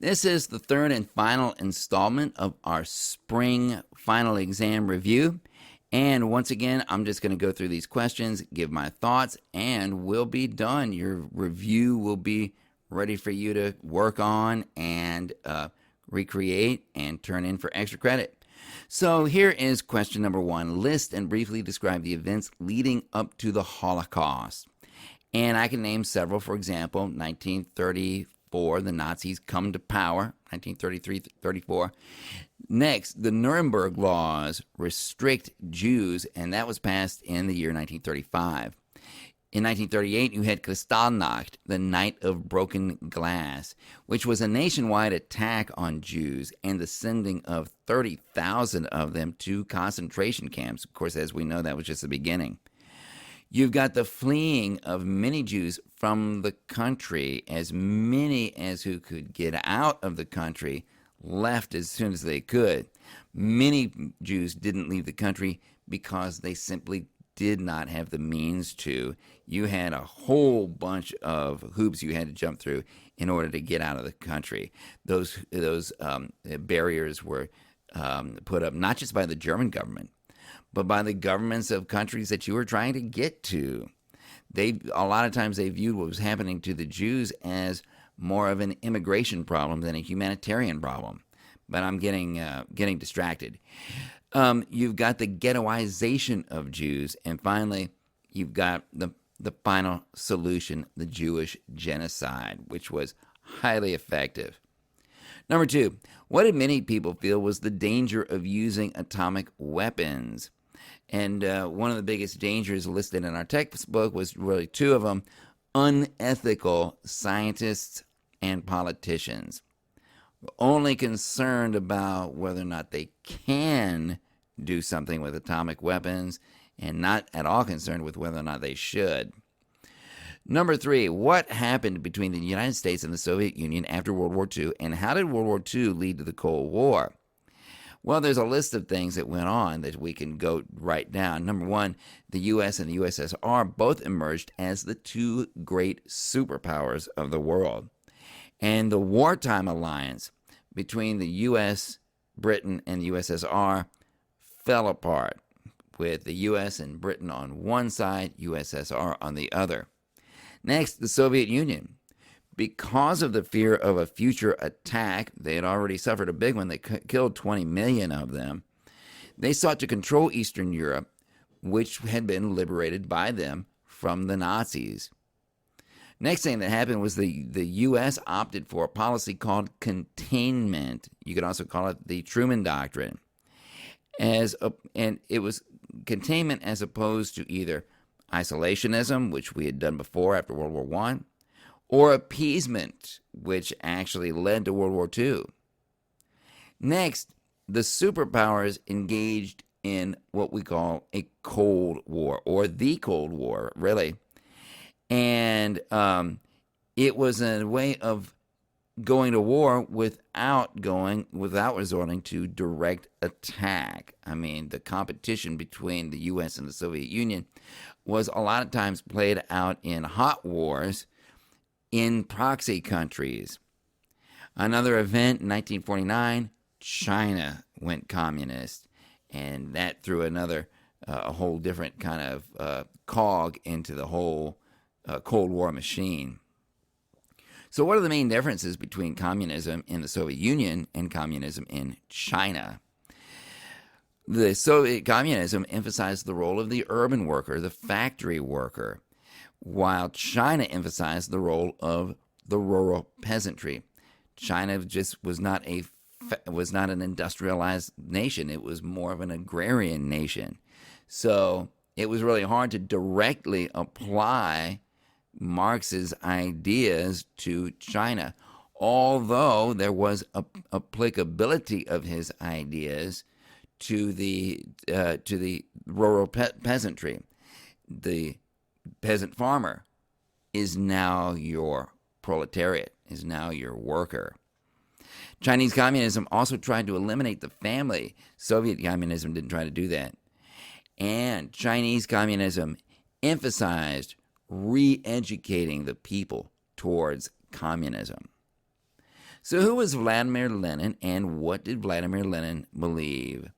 This is the third and final installment of our spring final exam review. And once again, I'm just going to go through these questions, give my thoughts, and we'll be done. Your review will be ready for you to work on and recreate and turn in for extra credit. So here is question number 1. List and briefly describe the events leading up to the Holocaust. And I can name several. For example, 1934, the Nazis come to power, 1933-34. Next, the Nuremberg Laws restrict Jews, and that was passed in the year 1935. In 1938, you had Kristallnacht, the Night of Broken Glass, which was a nationwide attack on Jews and the sending of 30,000 of them to concentration camps. Of course, as we know, that was just the beginning. You've got the fleeing of many Jews from the country. As many as who could get out of the country left as soon as they could. Many Jews didn't leave the country because they simply did not have the means to. You had a whole bunch of hoops you had to jump through in order to get out of the country. Those barriers were put up not just by the German government, but by the governments of countries that you were trying to get to. A lot of times they viewed what was happening to the Jews as more of an immigration problem than a humanitarian problem. But I'm getting distracted. You've got the ghettoization of Jews, and finally, you've got the final solution, the Jewish genocide, which was highly effective. Number 2, what did many people feel was the danger of using atomic weapons? And one of the biggest dangers listed in our textbook was really 2 of them: unethical scientists and politicians, only concerned about whether or not they can do something with atomic weapons and not at all concerned with whether or not they should. Number 3, what happened between the United States and the Soviet Union after World War II, and how did World War II lead to the Cold War? Well, there's a list of things that went on that we can go right down. Number 1, the U.S. and the USSR both emerged as the 2 great superpowers of the world. And the wartime alliance between the U.S., Britain, and the USSR fell apart, with the U.S. and Britain on one side, USSR on the other. Next, the Soviet Union. Because of the fear of a future attack, they had already suffered a big one. They killed 20 million of them. They sought to control Eastern Europe, which had been liberated by them from the Nazis. Next thing that happened was the U.S. opted for a policy called containment. You could also call it the Truman Doctrine. And it was containment as opposed to either isolationism, which we had done before after World War I, or appeasement, which actually led to World War II. Next, the superpowers engaged in what we call a Cold War, or the Cold War, really. And it was a way of going to war without resorting to direct attack. I mean, the competition between the U.S. and the Soviet Union was a lot of times played out in hot wars in proxy countries. Another event in 1949, China went communist, and that threw a whole different kind of cog into the whole Cold War machine. So what are the main differences between communism in the Soviet Union and communism in China? The Soviet communism emphasized the role of the urban worker, the factory worker, while China emphasized the role of the rural peasantry. China just was not an industrialized nation. It was more of an agrarian nation. So it was really hard to directly apply Marx's ideas to China, although there was applicability of his ideas to the rural peasantry. The peasant farmer is now your proletariat, is now your worker. Chinese communism also tried to eliminate the family. Soviet communism didn't try to do that. And Chinese communism emphasized re-educating the people towards communism. So, who was Vladimir Lenin, and what did Vladimir Lenin believe?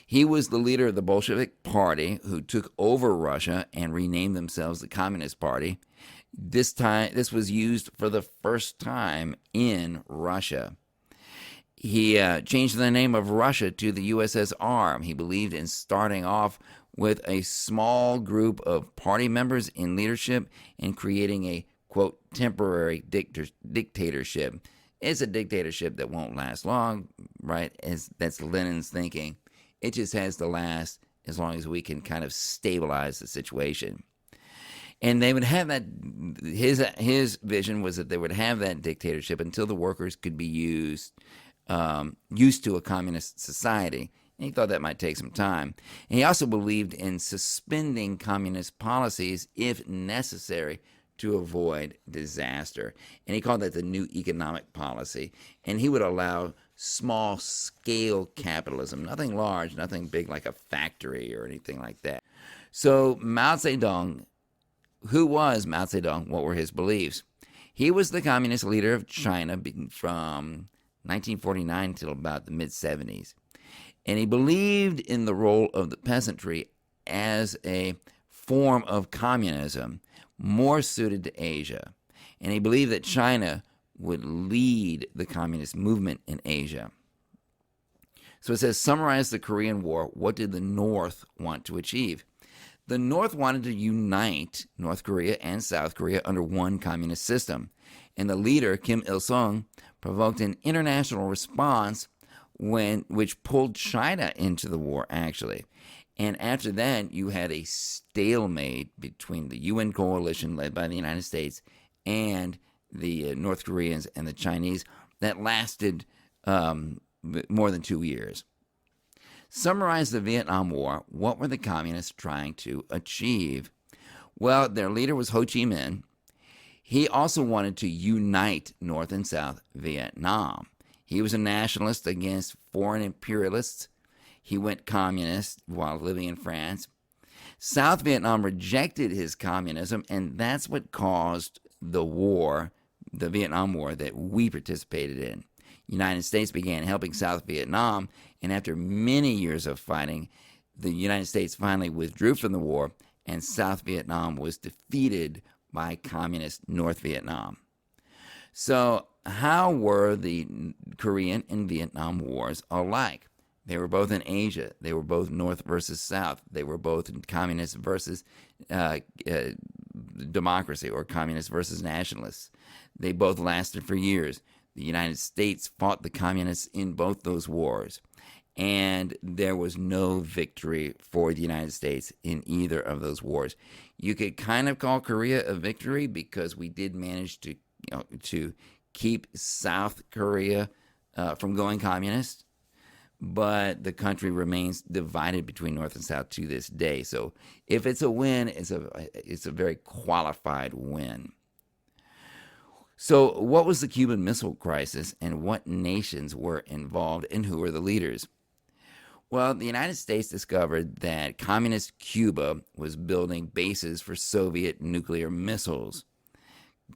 He was the leader of the Bolshevik Party who took over Russia and renamed themselves the Communist Party. This was used for the first time in Russia. He changed the name of Russia to the USSR. He believed in starting off with a small group of party members in leadership and creating a, quote, temporary dictatorship. It's a dictatorship that won't last long, right? That's Lenin's thinking. It just has to last as long as we can kind of stabilize the situation. And they would have that, his vision was that they would have that dictatorship until the workers could be used to a communist society. And he thought that might take some time. And he also believed in suspending communist policies if necessary to avoid disaster. And he called that the new economic policy. And he would allow small-scale capitalism, nothing large, nothing big like a factory or anything like that. So Mao Zedong, who was Mao Zedong? What were his beliefs? He was the communist leader of China from 1949 until about the mid-70s. And he believed in the role of the peasantry as a form of communism more suited to Asia. And he believed that China would lead the communist movement in Asia. So it says, summarize the Korean War. What did the North want to achieve? The North wanted to unite North Korea and South Korea under one communist system. And the leader, Kim Il-sung, provoked an international response which pulled China into the war, actually. And after that, you had a stalemate between the UN coalition led by the United States and the North Koreans and the Chinese that lasted more than 2 years. Summarize the Vietnam War. What were the communists trying to achieve? Well, their leader was Ho Chi Minh. He also wanted to unite North and South Vietnam. He was a nationalist against foreign imperialists. He went communist while living in France. South Vietnam rejected his communism, and that's what caused the war, the Vietnam War, that we participated in. United States began helping South Vietnam, and after many years of fighting, the United States finally withdrew from the war, and South Vietnam was defeated by communist North Vietnam. So how were the Korean and Vietnam wars alike? They were both in Asia. They were both North versus South. They were both communist versus democracy, or communist versus nationalists. They both lasted for years. The United States fought the communists in both those wars, and there was no victory for the United States in either of those wars. You could kind of call Korea a victory because we did manage to keep South Korea from going communist, but the country remains divided between North and South to this day. So if it's a win, it's a very qualified win. So what was the Cuban Missile Crisis, and what nations were involved, and who were the leaders? Well, the United States discovered that communist Cuba was building bases for Soviet nuclear missiles.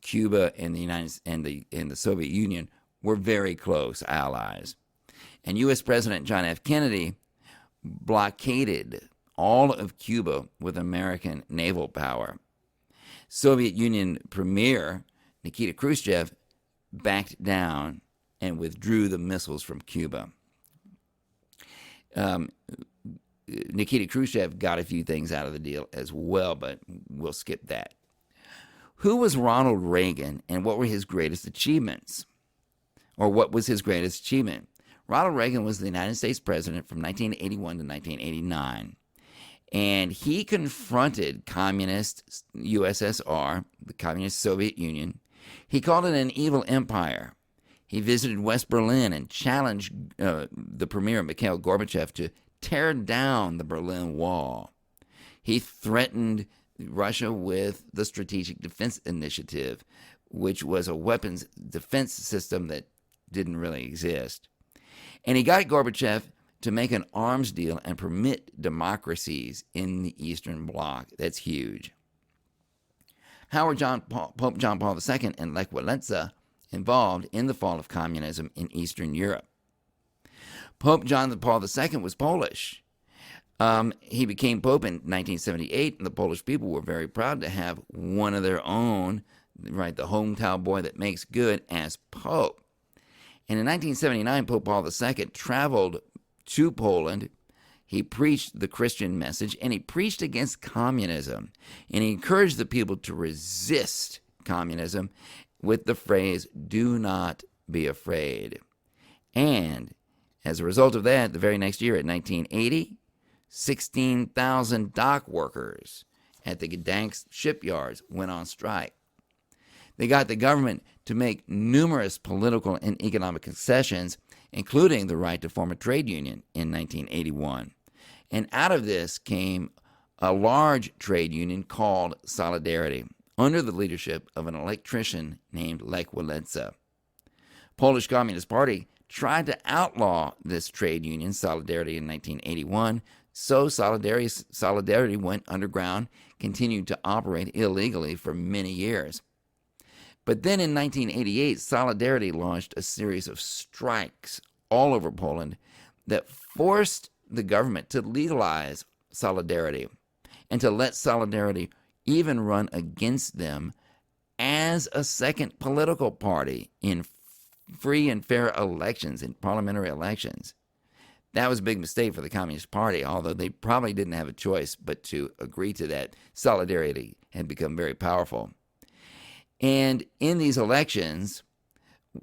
Cuba and the Soviet Union were very close allies. And U.S. President John F. Kennedy blockaded all of Cuba with American naval power. Soviet Union Premier Nikita Khrushchev backed down and withdrew the missiles from Cuba. Nikita Khrushchev got a few things out of the deal as well, but we'll skip that. Who was Ronald Reagan, and what were his greatest achievements? Or what was his greatest achievement? Ronald Reagan was the United States president from 1981 to 1989. And he confronted communist USSR, the communist Soviet Union. He called it an evil empire. He visited West Berlin and challenged the premier, Mikhail Gorbachev, to tear down the Berlin Wall. He threatened Russia with the Strategic Defense Initiative, which was a weapons defense system that didn't really exist. And he got Gorbachev to make an arms deal and permit democracies in the Eastern Bloc. That's huge. How were Pope John Paul II and Lech Walesa involved in the fall of communism in Eastern Europe. Pope John Paul II was Polish. He became Pope in 1978, and the Polish people were very proud to have one of their own, right, the hometown boy that makes good, as Pope. And in 1979, Pope Paul II traveled to Poland. He preached the Christian message, and he preached against communism. And he encouraged the people to resist communism with the phrase, "Do not be afraid." And as a result of that, the very next year, in 1980, 16,000 dock workers at the Gdansk shipyards went on strike. They got the government to make numerous political and economic concessions, including the right to form a trade union in 1981. And out of this came a large trade union called Solidarity, under the leadership of an electrician named Lech Walesa. Polish Communist Party tried to outlaw this trade union, Solidarity, in 1981, so Solidarity went underground, continued to operate illegally for many years. But then in 1988, Solidarity launched a series of strikes all over Poland that forced the government to legalize Solidarity and to let Solidarity even run against them as a second political party in free and fair elections, in parliamentary elections. That was a big mistake for the Communist Party, although they probably didn't have a choice but to agree to that. Solidarity had become very powerful. And in these elections,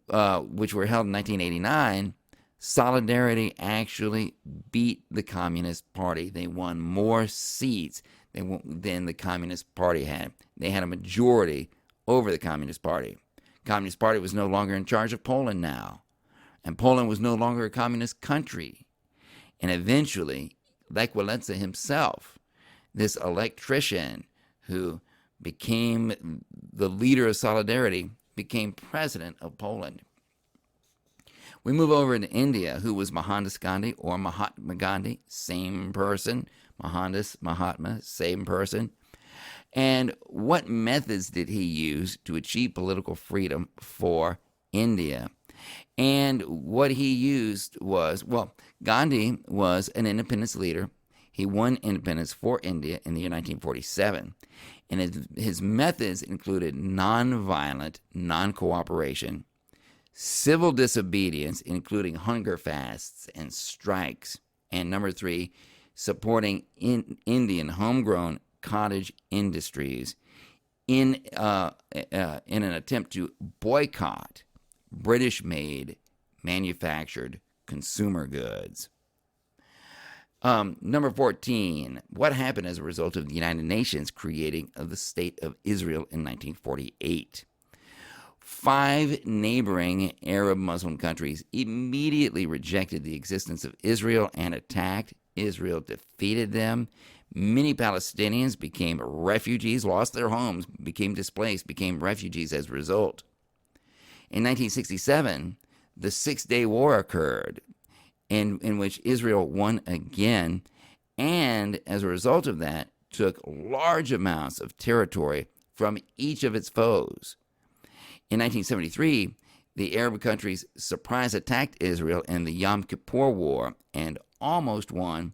which were held in 1989, Solidarity actually beat the Communist Party. They won more seats than the Communist Party had. They had a majority over the Communist Party. The Communist Party was no longer in charge of Poland now, and Poland was no longer a communist country. And eventually, Lech Walesa himself, this electrician who became the leader of Solidarity, became president of Poland. We move over to India, who was Mohandas Gandhi or Mahatma Gandhi, same person. Mohandas, Mahatma, same person. And what methods did he use to achieve political freedom for India? And what he used was, well, Gandhi was an independence leader. He won independence for India in the year 1947. And his methods included nonviolent non-cooperation, civil disobedience, including hunger fasts and strikes, and number 3, supporting Indian homegrown cottage industries in an attempt to boycott British-made manufactured consumer goods. Number 14, what happened as a result of the United Nations creating of the State of Israel in 1948? 5 neighboring Arab Muslim countries immediately rejected the existence of Israel and attacked. Israel defeated them. Many Palestinians became refugees, lost their homes, became displaced, became refugees as a result. In 1967, the Six-Day War occurred, in which Israel won again, and as a result of that, took large amounts of territory from each of its foes. In 1973, the Arab countries surprise attacked Israel in the Yom Kippur War and almost won.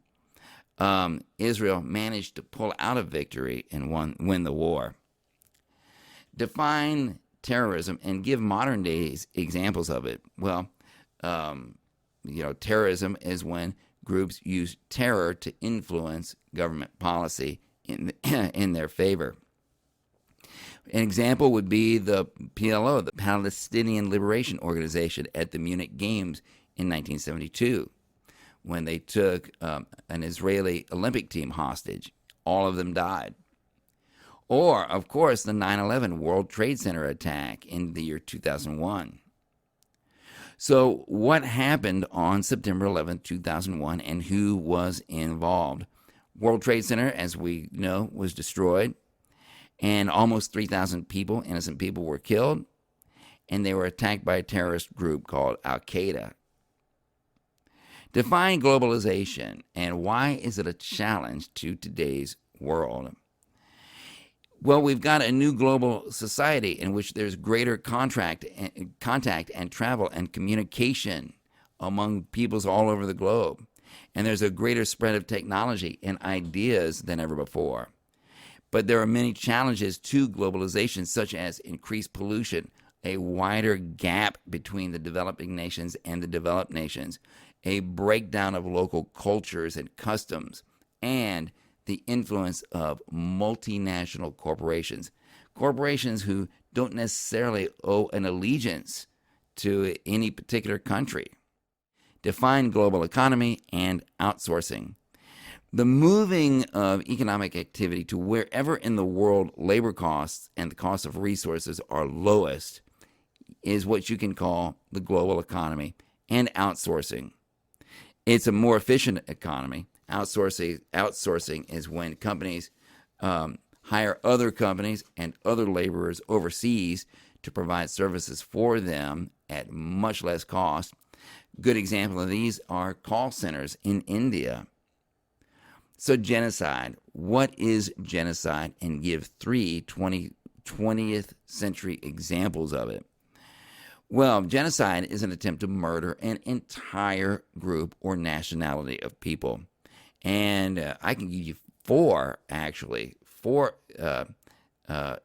Israel managed to pull out a victory and win the war. Define terrorism and give modern days examples of it. Well, terrorism is when groups use terror to influence government policy in their favor. An example would be the PLO, the Palestinian Liberation Organization, at the Munich Games in 1972, when they took an Israeli Olympic team hostage. All of them died. Or, of course, the 9/11 World Trade Center attack in the year 2001. So what happened on September 11, 2001, and who was involved? World Trade Center, as we know, was destroyed, and almost 3,000 people, innocent people, were killed, and they were attacked by a terrorist group called Al-Qaeda. Define globalization, and why is it a challenge to today's world? Well, we've got a new global society in which there's greater contact and travel and communication among peoples all over the globe. And there's a greater spread of technology and ideas than ever before. But there are many challenges to globalization, such as increased pollution, a wider gap between the developing nations and the developed nations, a breakdown of local cultures and customs, and the influence of multinational corporations. Corporations who don't necessarily owe an allegiance to any particular country. Define global economy and outsourcing. The moving of economic activity to wherever in the world labor costs and the cost of resources are lowest is what you can call the global economy and outsourcing. It's a more efficient economy. Outsourcing is when companies hire other companies and other laborers overseas to provide services for them at much less cost. Good example of these are call centers in India. So genocide. What is genocide? And give 20th century examples of it. Well, genocide is an attempt to murder an entire group or nationality of people. And I can give you four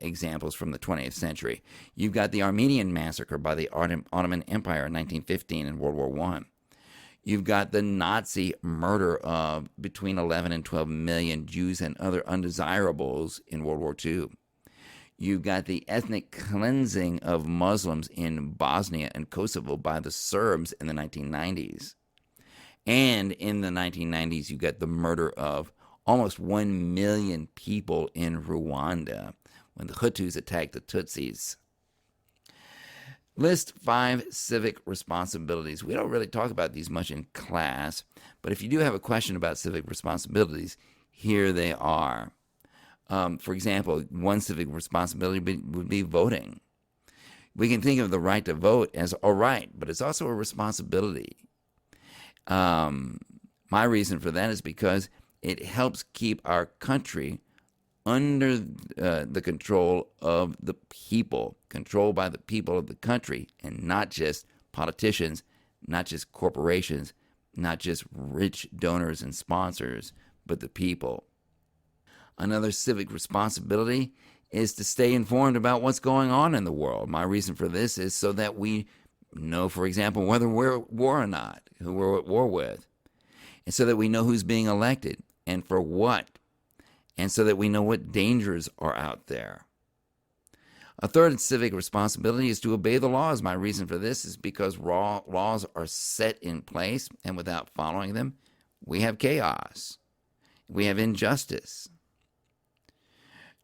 examples from the 20th century. You've got the Armenian massacre by the Ottoman Empire in 1915 and World War I. You've got the Nazi murder of between 11 and 12 million Jews and other undesirables in World War II. You've got the ethnic cleansing of Muslims in Bosnia and Kosovo by the Serbs in the 1990s. And in the 1990s, you got the murder of almost 1 million people in Rwanda when the Hutus attacked the Tutsis. List 5 civic responsibilities. We don't really talk about these much in class, but if you do have a question about civic responsibilities, here they are. For example, one civic responsibility would be voting. We can think of the right to vote as a right, but it's also a responsibility. My reason for that is because it helps keep our country under the control of the people, controlled by the people of the country, and not just politicians, not just corporations, not just rich donors and sponsors, but the people. Another civic responsibility is to stay informed about what's going on in the world. My reason for this is so that we know, for example, whether we're at war or not, who we're at war with, and so that we know who's being elected and for what, and so that we know what dangers are out there. A third civic responsibility is to obey the laws. My reason for this is because laws are set in place, and without following them, we have chaos. We have injustice.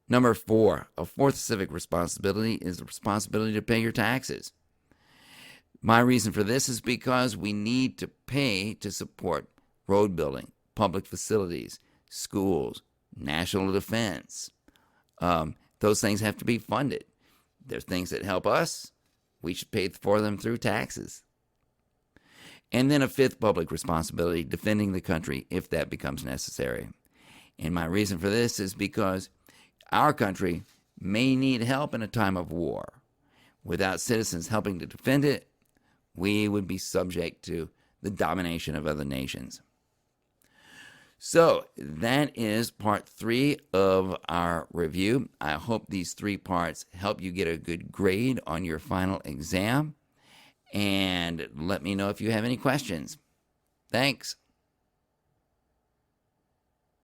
Number 4, a fourth civic responsibility is the responsibility to pay your taxes. My reason for this is because we need to pay to support road building, public facilities, schools, national defense. Those things have to be funded. There's things that help us. We should pay for them through taxes. And then a fifth public responsibility, defending the country if that becomes necessary. And my reason for this is because our country may need help in a time of war. Without citizens helping to defend it, we would be subject to the domination of other nations. So that is part 3 of our review. I hope these 3 parts help you get a good grade on your final exam. And let me know if you have any questions. Thanks.